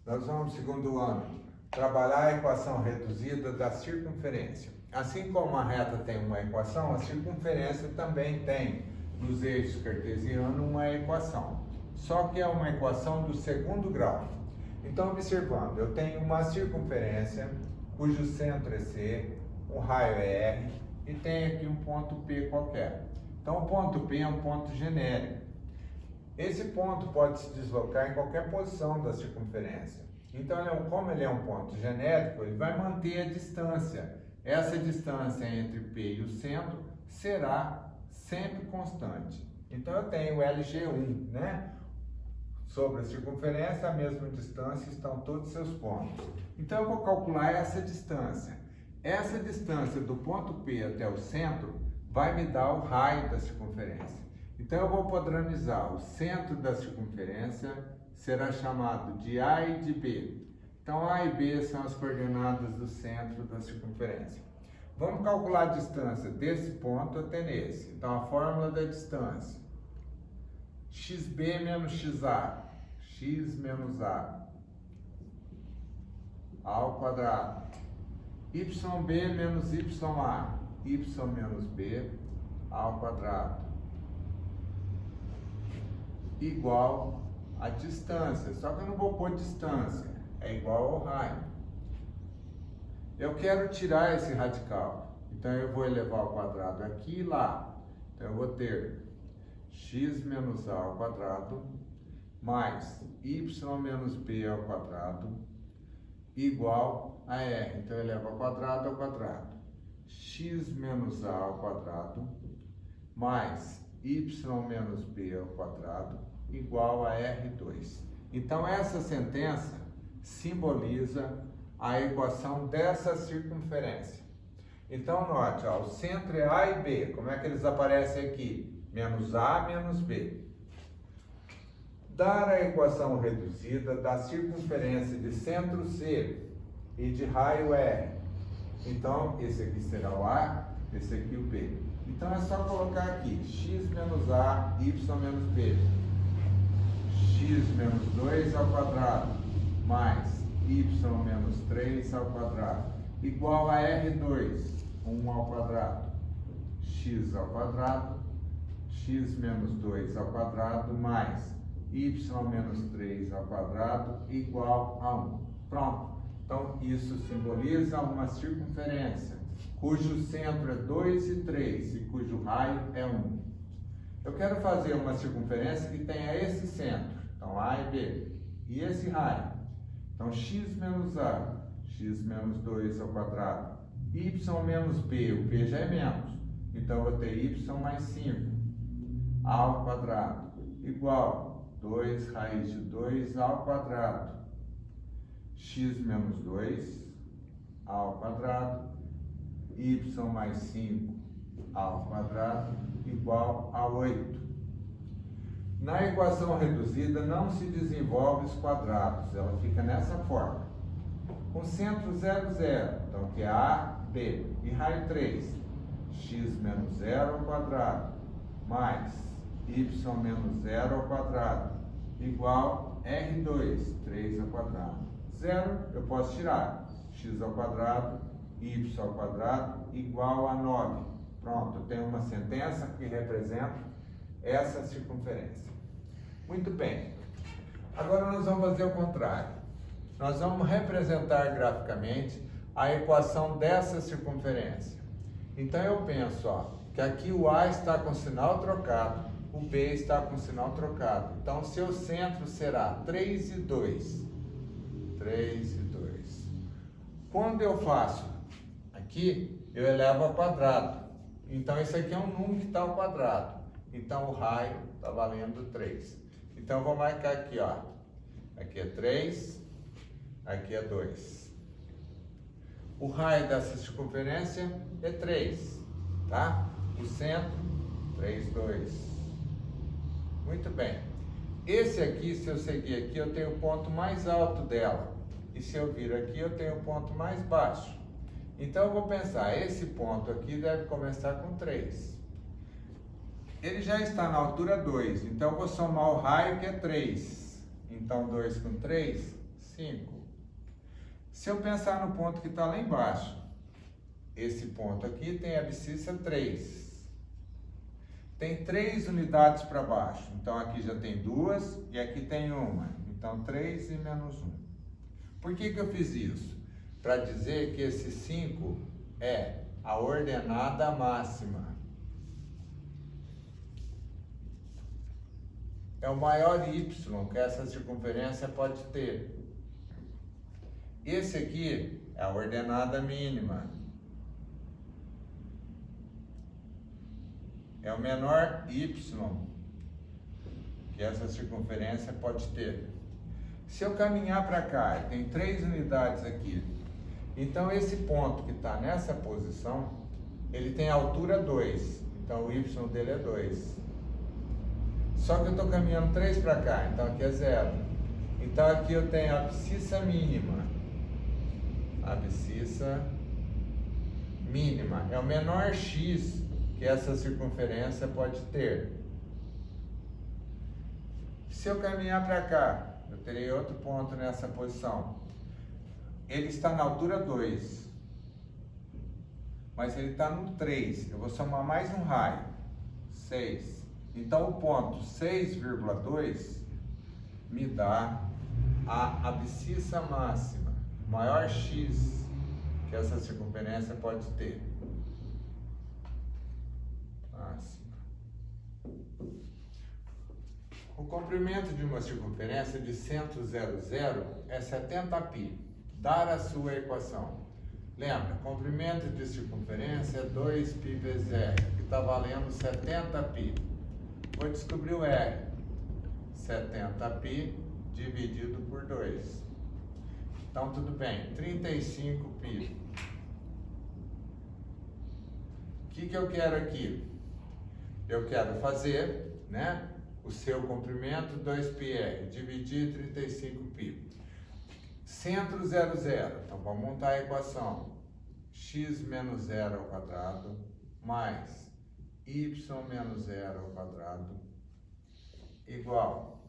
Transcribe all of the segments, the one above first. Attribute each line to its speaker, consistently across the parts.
Speaker 1: Nós vamos, segundo ano, trabalhar a equação reduzida da circunferência. Assim como a reta tem uma equação, a circunferência também tem, nos eixos cartesianos, uma equação. Só que é uma equação do segundo grau. Então, observando, eu tenho uma circunferência, cujo centro é C, um raio é R, e tem aqui um ponto P qualquer. Então, o ponto P é um ponto genérico. Esse ponto pode se deslocar em qualquer posição da circunferência. Então, como ele é um ponto genérico, ele vai manter a distância. Essa distância entre P e o centro será sempre constante. Então, eu tenho LG1, né? Sobre a circunferência, a mesma distância, estão todos os seus pontos. Então, eu vou calcular essa distância. Essa distância do ponto P até o centro vai me dar o raio da circunferência. Então, eu vou padronizar. O centro da circunferência será chamado de A e de B. Então, A e B são as coordenadas do centro da circunferência. Vamos calcular a distância desse ponto até nesse. Então, a fórmula da distância. XB menos XA. X menos A ao quadrado. YB menos YA. Y menos B ao quadrado. Igual a distância, só que eu não vou pôr distância, é igual ao raio. Eu quero tirar esse radical, então eu vou elevar ao quadrado aqui e lá. Então eu vou ter x menos a ao quadrado mais y menos b ao quadrado igual a r. Então eu elevo ao quadrado, x menos a ao quadrado mais y menos b ao quadrado igual a R2. Então, essa sentença simboliza a equação dessa circunferência. Então, note, ó, o centro é A e B. Como é que eles aparecem aqui? Menos A menos B. Dar a equação reduzida da circunferência de centro C e de raio R. Então, esse aqui será o A, esse aqui o B. Então, é só colocar aqui x menos A, y menos B. X menos 2 ao quadrado mais y menos 3 ao quadrado igual a R2, 1 ao quadrado, x ao quadrado, x menos 2 ao quadrado mais y menos 3 ao quadrado igual a 1. Pronto. Então, isso simboliza uma circunferência cujo centro é 2 e 3 e cujo raio é 1. Eu quero fazer uma circunferência que tenha esse centro. Então, A e B. E esse raio. Então, x menos A, x menos 2 ao quadrado. Y menos B, o B já é menos. Então, eu vou ter y mais 5 ao quadrado. Igual 2 raiz de 2 ao quadrado. X menos 2 ao quadrado. Y mais 5 ao quadrado igual a 8. Na equação reduzida não se desenvolve os quadrados, ela fica nessa forma. Com centro 0, 0, então que é A, B, e raio 3, x menos 0 ao quadrado, mais y menos 0 ao quadrado, igual R2, 3 ao quadrado. 0 eu posso tirar, x ao quadrado, y ao quadrado, igual a 9. Pronto, eu tenho uma sentença que representa essa circunferência. Muito bem. Agora nós vamos fazer o contrário. Nós vamos representar graficamente a equação dessa circunferência. Então eu penso, ó, que aqui o A está com sinal trocado, o B está com sinal trocado. Então seu centro será 3 e 2. 3 e 2. Quando eu faço aqui, eu elevo ao quadrado. Então, esse aqui é um número que está ao quadrado. Então, o raio está valendo 3. Então, eu vou marcar aqui, ó. Aqui é 3, aqui é 2. O raio dessa circunferência é 3, tá? O centro, 3, 2. Muito bem. Esse aqui, se eu seguir aqui, eu tenho o ponto mais alto dela. E se eu vir aqui, eu tenho o ponto mais baixo. Então, eu vou pensar, esse ponto aqui deve começar com 3. Ele já está na altura 2, então eu vou somar o raio que é 3. Então, 2 com 3, 5. Se eu pensar no ponto que está lá embaixo, esse ponto aqui tem abscissa 3. Tem 3 unidades para baixo. Então, aqui já tem 2 e aqui tem 1. Então, 3 e menos 1. Por que eu fiz isso? Para dizer que esse 5 é a ordenada máxima. É o maior y que essa circunferência pode ter. Esse aqui é a ordenada mínima. É o menor y que essa circunferência pode ter. Se eu caminhar para cá, tem 3 unidades aqui. Então, esse ponto que está nessa posição, ele tem altura 2. Então, o y dele é 2. Só que eu estou caminhando 3 para cá, então aqui é 0. Então, aqui eu tenho a abscissa mínima. Abscissa mínima. É o menor x que essa circunferência pode ter. Se eu caminhar para cá, eu terei outro ponto nessa posição. Ele está na altura 2, mas ele está no 3. Eu vou somar mais um raio, 6. Então, o ponto 6,2 me dá a abscissa máxima, o maior x que essa circunferência pode ter. O comprimento de uma circunferência de centro 0,0 é 70π. Dar a sua equação. Lembra, comprimento de circunferência é 2π vezes r, que está valendo 70π. Vou descobrir o r. 70π dividido por 2. Então, tudo bem, 35π. O que eu quero aqui? Eu quero fazer, né, o seu comprimento 2πr, dividir 35π. Centro 0,0. Então, vamos montar a equação. X menos 0 ao quadrado mais y menos 0 ao quadrado igual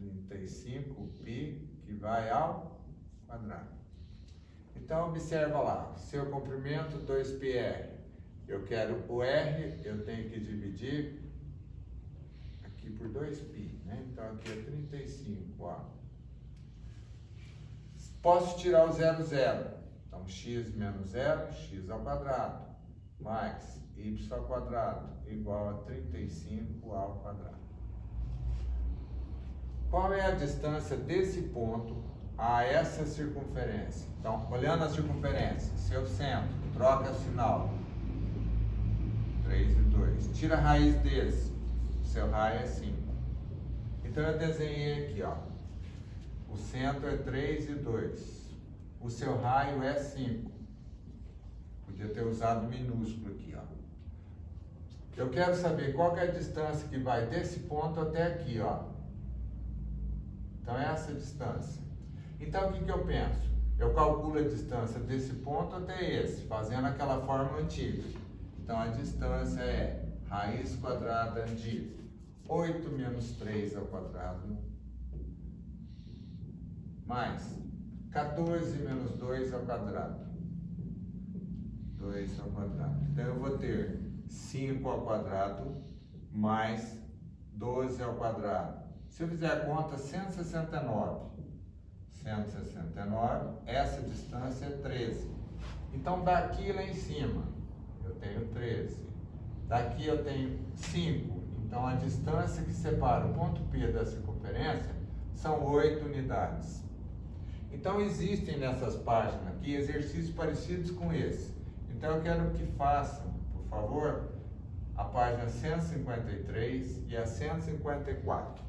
Speaker 1: 35π, que vai ao quadrado. Então, observa lá, seu comprimento 2πr, eu quero o r, eu tenho que dividir aqui por 2π, né? Então, aqui é 35, ó. Posso tirar o 0,0, então x menos 0, x ao quadrado, mais y ao quadrado, igual a 35 ao quadrado. Qual é a distância desse ponto a essa circunferência? Então, olhando a circunferência, seu centro, troca sinal, 3 e 2. Tira a raiz desse, seu raio é 5. Então, eu desenhei aqui, ó. O centro é 3 e 2. O seu raio é 5. Podia ter usado minúsculo aqui, ó. Eu quero saber qual que é a distância que vai desse ponto até aqui, ó. Então, é essa distância. Então, o que eu penso? Eu calculo a distância desse ponto até esse, fazendo aquela fórmula antiga. Então, a distância é raiz quadrada de 8 menos 3 ao quadrado, mais 14 menos 2 ao quadrado. 2 ao quadrado. Então, eu vou ter 5 ao quadrado mais 12 ao quadrado. Se eu fizer a conta, 169. 169, essa distância é 13. Então, daqui lá em cima, eu tenho 13. Daqui eu tenho 5. Então, a distância que separa o ponto P da circunferência são 8 unidades. Então, existem nessas páginas aqui exercícios parecidos com esse. Então, eu quero que façam, por favor, a página 153 e a 154.